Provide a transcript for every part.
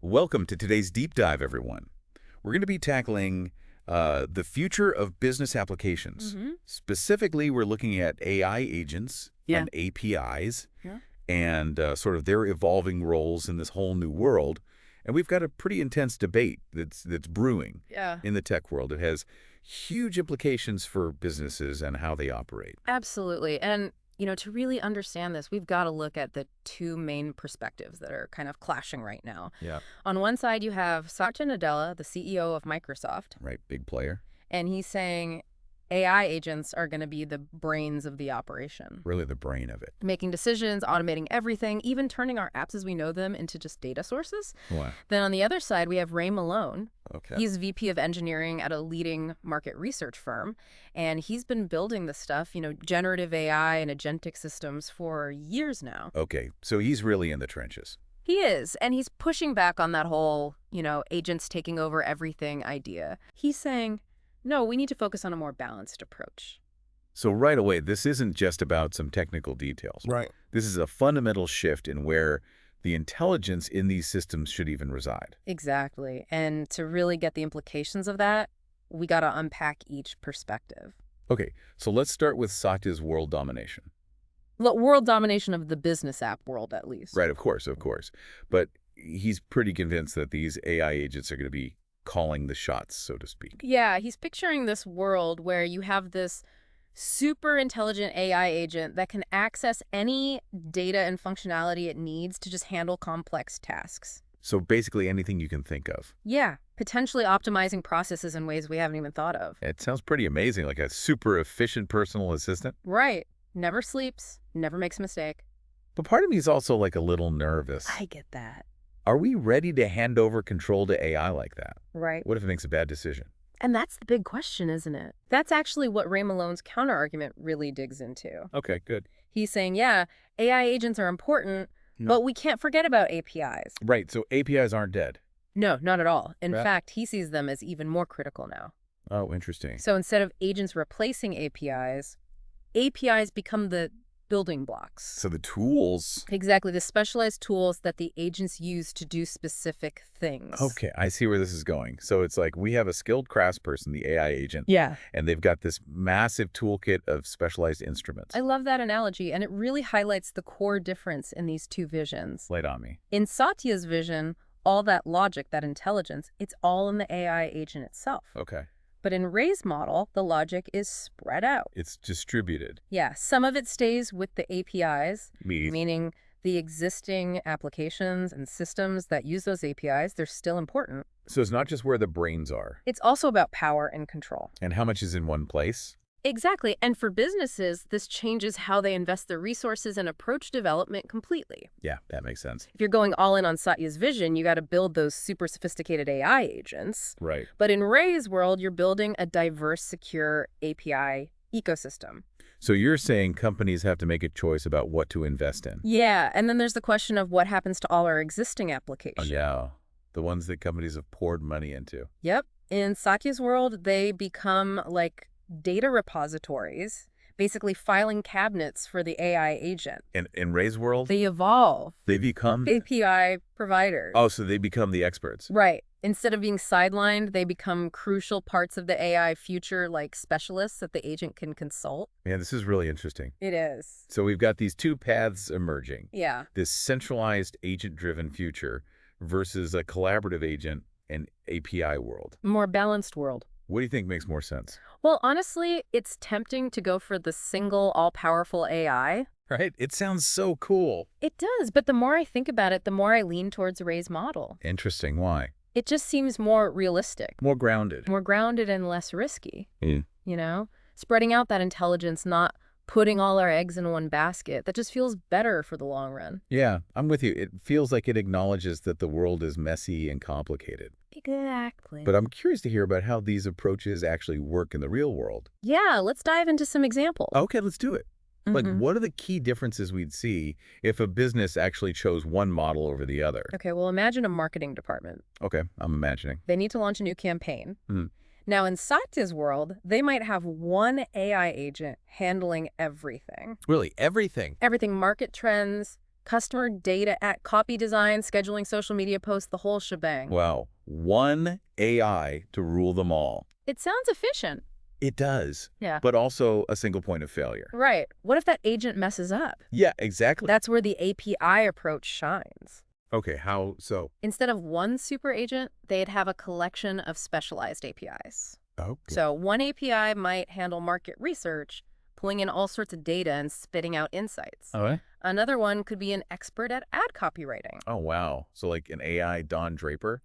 Welcome to today's deep dive, everyone. We're going to be tackling the future of business applications. Specifically, we're looking at AI agents and APIs and sort of their evolving roles in this whole new world. And we've got a pretty intense debate that's brewing in the tech world. It has huge implications for businesses and how they operate. Absolutely. And, to really understand this, we've got to look at the two main perspectives that are kind of clashing right now. Yeah. On one side, you have Satya Nadella, the CEO of Microsoft. Right, big player. And he's saying AI agents are going to be the brains of the operation. Really the brain of it. Making decisions, automating everything, even turning our apps as we know them into just data sources. Wow. Then on the other side, we have Ray Malone. Okay. He's VP of engineering at a leading market research firm. And he's been building this stuff, generative AI and agentic systems for years now. Okay, so he's really in the trenches. He is. And he's pushing back on that whole, agents taking over everything idea. He's saying, no, we need to focus on a more balanced approach. So right away, this isn't just about some technical details. Right. This is a fundamental shift in where the intelligence in these systems should even reside. Exactly. And to really get the implications of that, we got to unpack each perspective. Okay, so let's start with Satya's world domination. World domination of the business app world, at least. Right, of course. But he's pretty convinced that these AI agents are going to be calling the shots, so to speak. Yeah, he's picturing this world where you have this super intelligent AI agent that can access any data and functionality it needs to just handle complex tasks. So basically anything you can think of. Yeah, potentially optimizing processes in ways we haven't even thought of. It sounds pretty amazing, like a super efficient personal assistant. Right. Never sleeps, never makes a mistake. But part of me is also like a little nervous. I get that. Are we ready to hand over control to AI like that? Right. What if it makes a bad decision? And that's the big question, isn't it? That's actually what Ray Malone's counterargument really digs into. Okay, good. He's saying, yeah, AI agents are important, but we can't forget about APIs. Right, so APIs aren't dead. No, not at all. In Right. fact, he sees them as even more critical now. Oh, interesting. So instead of agents replacing APIs become the building blocks. So the tools... Exactly, the specialized tools that the agents use to do specific things. Okay, I see where this is going. So it's like we have a skilled craftsperson, the AI agent, Yeah. and they've got this massive toolkit of specialized instruments. I love that analogy, and it really highlights the core difference in these two visions. Lay it on me. In Satya's vision, all that logic, that intelligence, it's all in the AI agent itself. Okay. But in Ray's model, the logic is spread out. It's distributed. Yeah, some of it stays with the APIs, Me. meaning the existing applications and systems that use those APIs, they're still important. So it's not just where the brains are. It's also about power and control. And how much is in one place? Exactly. And for businesses, this changes how they invest their resources and approach development completely. Yeah, that makes sense. If you're going all in on Satya's vision, you got to build those super sophisticated AI agents. Right. But in Ray's world, you're building a diverse, secure API ecosystem. So you're saying companies have to make a choice about what to invest in? Yeah, and then there's the question of what happens to all our existing Oh, applications. yeah. The ones that companies have poured money into. Yep. In Satya's world, they become like data repositories, basically filing cabinets for the AI agent. In Ray's world, They evolve. they become... API providers. Oh, so they become the experts. Right. Instead of being sidelined, they become crucial parts of the AI future, like specialists that the agent can consult. Man, this is really interesting. It is. So we've got these two paths emerging. Yeah. This centralized agent-driven future versus a collaborative agent and API world. More balanced world. What do you think makes more sense? Well, honestly, it's tempting to go for the single, all-powerful AI. Right? It sounds so cool. It does, but the more I think about it, the more I lean towards Ray's model. Interesting. Why? It just seems more realistic, More grounded. more grounded and less risky, Yeah. Spreading out that intelligence, not putting all our eggs in one basket. That just feels better for the long run. Yeah, I'm with you. It feels like it acknowledges that the world is messy and complicated. Exactly. But I'm curious to hear about how these approaches actually work in the real world. Yeah, let's dive into some examples. Okay, let's do it. Like, Mhm. what are the key differences we'd see if a business actually chose one model over the other? Okay, well, imagine a marketing department. Okay, I'm imagining. They need to launch a new campaign. Mhm. Now, in Satya's world, they might have one AI agent handling everything. Really, everything. Everything: market trends, customer data, copy design, scheduling social media posts, the whole shebang. Wow. One AI to rule them all. It sounds efficient. It does. Yeah. But also a single point of failure. Right. What if that agent messes up? Yeah, exactly. That's where the API approach shines. Okay, how so? Instead of one super agent, they'd have a collection of specialized APIs. Okay. So one API might handle market research, pulling in all sorts of data and spitting out insights. All right. Another one could be an expert at ad copywriting. Oh, wow. So like an AI Don Draper?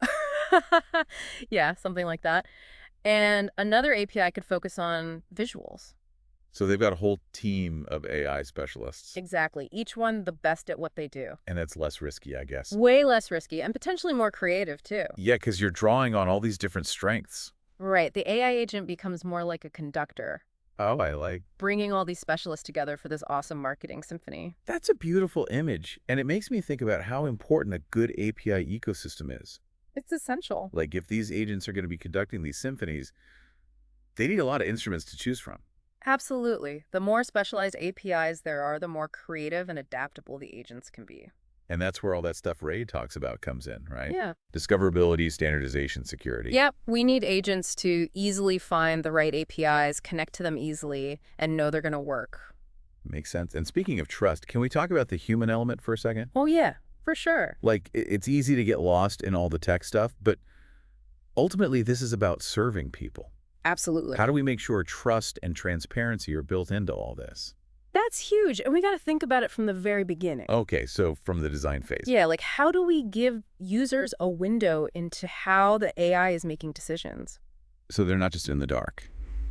Yeah, something like that. And another API could focus on visuals. So they've got a whole team of AI specialists. Exactly. Each one the best at what they do. And that's less risky, I guess. Way less risky and potentially more creative, too. Yeah, because you're drawing on all these different strengths. Right. The AI agent becomes more like a conductor, Oh, I like. bringing all these specialists together for this awesome marketing symphony. That's a beautiful image. And it makes me think about how important a good API ecosystem is. It's essential. Like if these agents are going to be conducting these symphonies, they need a lot of instruments to choose from. Absolutely. The more specialized APIs there are, the more creative and adaptable the agents can be. And that's where all that stuff Ray talks about comes in, right? Yeah. Discoverability, standardization, security. Yep. We need agents to easily find the right APIs, connect to them easily, and know they're going to work. Makes sense. And speaking of trust, can we talk about the human element for a second? Oh, yeah, for sure. Like, it's easy to get lost in all the tech stuff, but ultimately this is about serving people. Absolutely. How do we make sure trust and transparency are built into all this? That's huge. And we got to think about it from the very beginning. Okay, so from the design phase. Yeah, like how do we give users a window into how the AI is making decisions? So they're not just in the dark.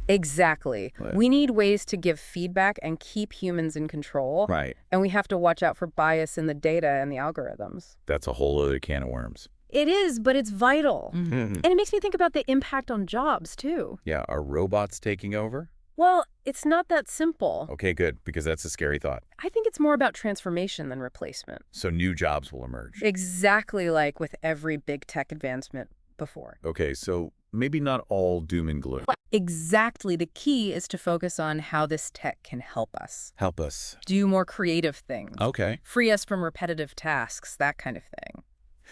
Exactly. Right. We need ways to give feedback and keep humans in control. Right. And we have to watch out for bias in the data and the algorithms. That's a whole other can of worms. It is, but it's vital. Mm-hmm. And it makes me think about the impact on jobs, too. Yeah, are robots taking over? Well, it's not that simple. Okay, good, because that's a scary thought. I think it's more about transformation than replacement. So new jobs will emerge. Exactly like with every big tech advancement before. Okay, so maybe not all doom and gloom. Exactly. The key is to focus on how this tech can help us. Help us. Do more creative things. Okay. Free us from repetitive tasks, that kind of thing.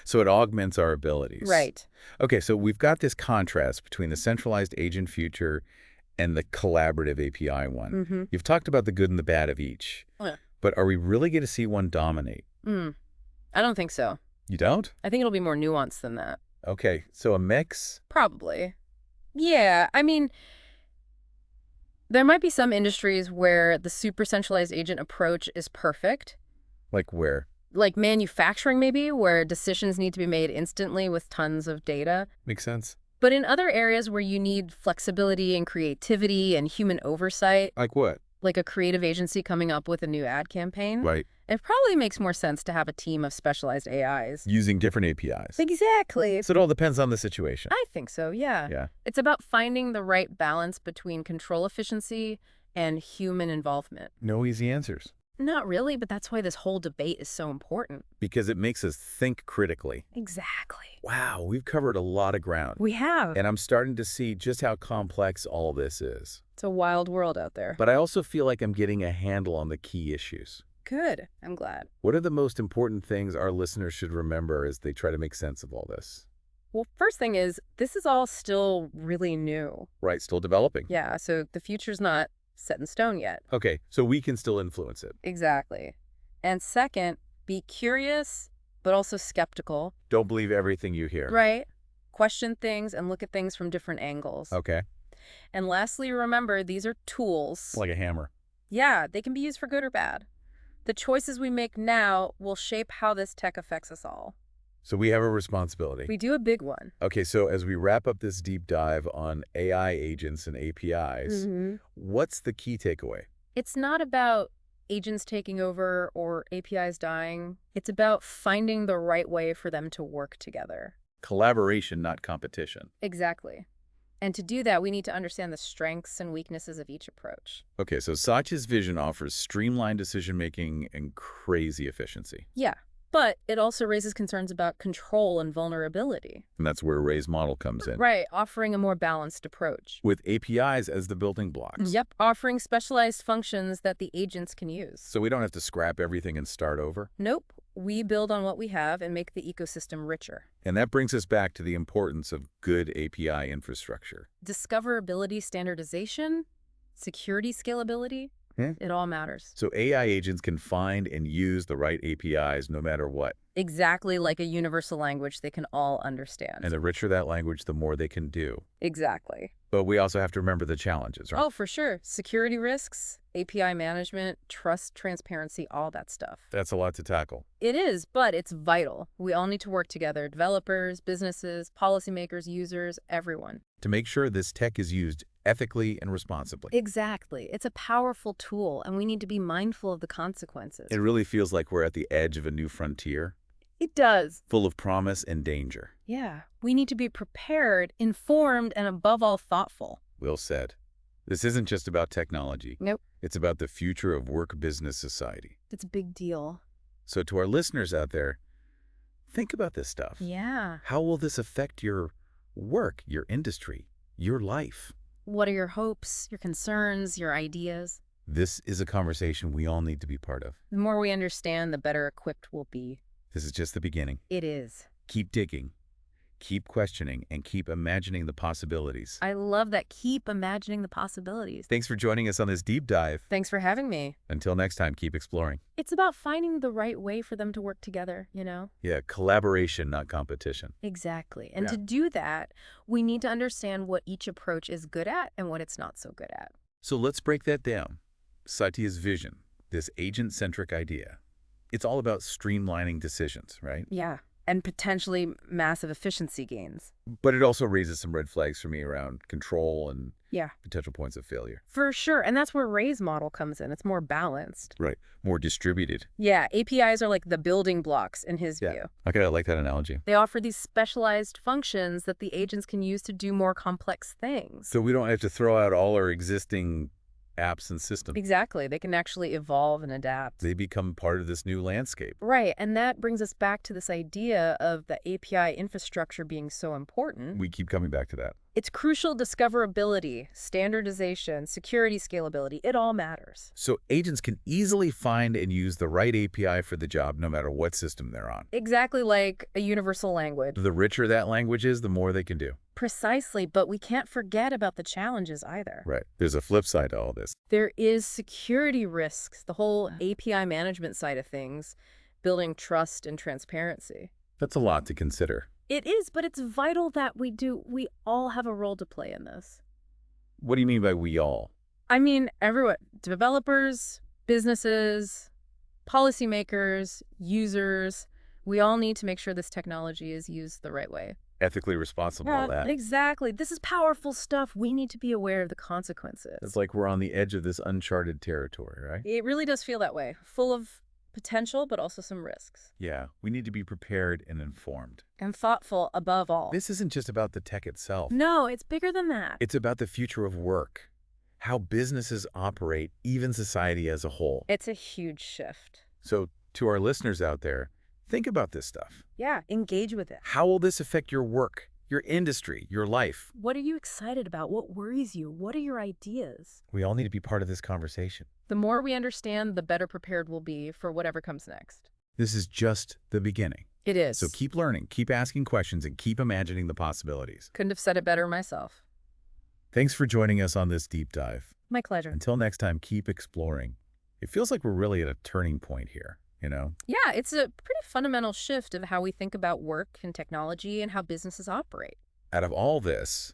So it augments our abilities. Right. Okay, so we've got this contrast between the centralized agent future and the collaborative API one. Mm-hmm. You've talked about the good and the bad of each. Yeah. But are we really going to see one dominate? I don't think so. You don't? I think it'll be more nuanced than that. Okay, so a mix? Probably. Yeah, I mean, there might be some industries where the super centralized agent approach is perfect. Like where? Like manufacturing, maybe, where decisions need to be made instantly with tons of data. Makes sense. But in other areas where you need flexibility and creativity and human oversight, Like what? like a creative agency coming up with a new ad campaign, Right. it probably makes more sense to have a team of specialized AIs. Using different APIs. Exactly. So it all depends on the situation. I think so, yeah. Yeah. It's about finding the right balance between control efficiency and human involvement. No easy answers. Not really, but that's why this whole debate is so important. Because it makes us think critically. Exactly. Wow, we've covered a lot of ground. We have. And I'm starting to see just how complex all this is. It's a wild world out there. But I also feel like I'm getting a handle on the key issues. Good. I'm glad. What are the most important things our listeners should remember as they try to make sense of all this? Well, first thing is, this is all still really new. Right, still developing. Yeah, so the future's not set in stone yet. Okay, so we can still influence it. Exactly. And second, be curious, but also skeptical. Don't believe everything you hear. Right. Question things and look at things from different angles. Okay. And lastly, remember, these are tools. Like a hammer. Yeah, they can be used for good or bad. The choices we make now will shape how this tech affects us all. So we have a responsibility. We do a big one. Okay, so as we wrap up this deep dive on AI agents and APIs, what's the key takeaway? It's not about agents taking over or APIs dying. It's about finding the right way for them to work together. Collaboration, not competition. Exactly. And to do that, we need to understand the strengths and weaknesses of each approach. Okay, so Satya's vision offers streamlined decision-making and crazy efficiency. Yeah, but it also raises concerns about control and vulnerability. And that's where Ray's model comes in. Right, offering a more balanced approach. With APIs as the building blocks. Yep, offering specialized functions that the agents can use. So we don't have to scrap everything and start over? Nope, We build on what we have and make the ecosystem richer. And that brings us back to the importance of good API infrastructure. Discoverability, standardization, security, scalability, it all matters. So AI agents can find and use the right APIs no matter what. Exactly like a universal language they can all understand. And the richer that language, the more they can do. Exactly. But we also have to remember the challenges, right? Oh, for sure. Security risks, API management, trust, transparency, all that stuff. That's a lot to tackle. It is, but it's vital. We all need to work together, developers, businesses, policymakers, users, everyone. To make sure this tech is used ethically and responsibly. Exactly. It's a powerful tool, and we need to be mindful of the consequences. It really feels like we're at the edge of a new frontier. It does. Full of promise and danger. Yeah. We need to be prepared, informed, and above all, thoughtful. Well said. This isn't just about technology. Nope. It's about the future of work, business, society. It's a big deal. So to our listeners out there, think about this stuff. Yeah. How will this affect your work, your industry, your life? What are your hopes, your concerns, your ideas? This is a conversation we all need to be part of. The more we understand, the better equipped we'll be. This is just the beginning. It is. Keep digging, keep questioning, and keep imagining the possibilities. I love that. Keep imagining the possibilities. Thanks for joining us on this deep dive. Thanks for having me. Until next time, keep exploring. It's about finding the right way for them to work together, you know? Yeah, collaboration, not competition. Exactly. And Yeah. to do that, we need to understand what each approach is good at and what it's not so good at. So let's break that down. Satya's vision, this agent-centric idea. It's all about streamlining decisions, right? Yeah. And potentially massive efficiency gains. But it also raises some red flags for me around control and Yeah. potential points of failure. For sure. And that's where Ray's model comes in. It's more balanced. Right. More distributed. Yeah. APIs are like the building blocks in his view. Okay, I like that analogy. They offer these specialized functions that the agents can use to do more complex things. So we don't have to throw out all our existing apps and systems. Exactly. They can actually evolve and adapt. They become part of this new landscape. Right. And that brings us back to this idea of the API infrastructure being so important. We keep coming back to that. It's crucial. Discoverability, standardization, security, scalability, it all matters. So agents can easily find and use the right API for the job no matter what system they're on. Exactly like a universal language. The richer that language is, the more they can do. Precisely, but we can't forget about the challenges either. Right. There's a flip side to all this. There is security risks, the whole API management side of things, building trust and transparency. That's a lot to consider. It is, but it's vital that we all have a role to play in this. What do you mean by we all? I mean, everyone, developers, businesses, policymakers, users, we all need to make sure this technology is used the right way. Ethically responsible, all that. Exactly. This is powerful stuff. We need to be aware of the consequences. It's like we're on the edge of this uncharted territory, right? It really does feel that way. Full of potential, but also some risks. Yeah, we need to be prepared and informed. And thoughtful above all. This isn't just about the tech itself. No, it's bigger than that. It's about the future of work, how businesses operate, even society as a whole. It's a huge shift. So to our listeners out there, think about this stuff. Yeah, engage with it. How will this affect your work, your industry, your life? What are you excited about? What worries you? What are your ideas? We all need to be part of this conversation. The more we understand, the better prepared we'll be for whatever comes next. This is just the beginning. It is. So keep learning, keep asking questions, and keep imagining the possibilities. Couldn't have said it better myself. Thanks for joining us on this deep dive. My pleasure. Until next time, keep exploring. It feels like we're really at a turning point here, you know? Yeah, it's a pretty fundamental shift of how we think about work and technology and how businesses operate. Out of all this,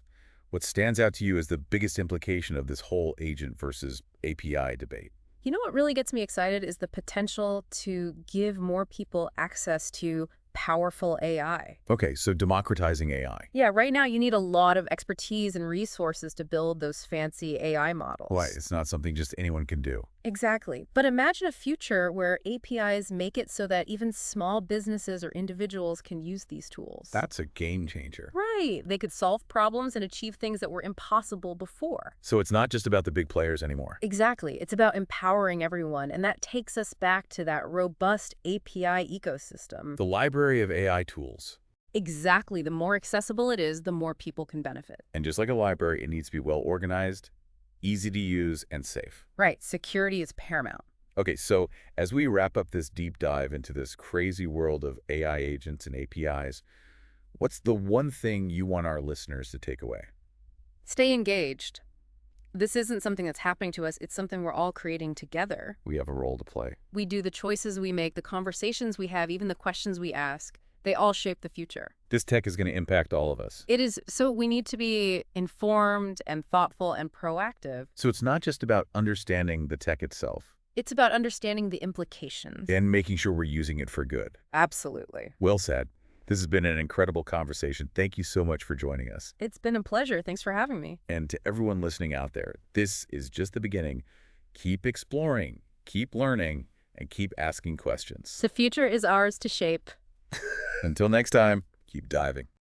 what stands out to you as the biggest implication of this whole agent versus API debate? You know what really gets me excited is the potential to give more people access to powerful AI. Okay, so democratizing AI. Yeah, right now you need a lot of expertise and resources to build those fancy AI models. Right, it's not something just anyone can do. Exactly. But imagine a future where APIs make it so that even small businesses or individuals can use these tools. That's a game changer. Right. They could solve problems and achieve things that were impossible before. So it's not just about the big players anymore. Exactly. It's about empowering everyone, and that takes us back to that robust API ecosystem. The library of AI tools. Exactly. The more accessible it is, the more people can benefit. And just like a library, it needs to be well organized, easy to use, and safe. Right. Security is paramount. Okay, so as we wrap up this deep dive into this crazy world of AI agents and APIs, what's the one thing you want our listeners to take away? Stay engaged. This isn't something that's happening to us. It's something we're all creating together. We have a role to play. We do the choices we make, the conversations we have, even the questions we ask. They all shape the future. This tech is going to impact all of us. It is, so we need to be informed and thoughtful and proactive. So it's not just about understanding the tech itself. It's about understanding the implications. And making sure we're using it for good. Absolutely. Well said. This has been an incredible conversation. Thank you so much for joining us. It's been a pleasure. Thanks for having me. And to everyone listening out there, this is just the beginning. Keep exploring, keep learning, and keep asking questions. The future is ours to shape. Until next time, keep diving.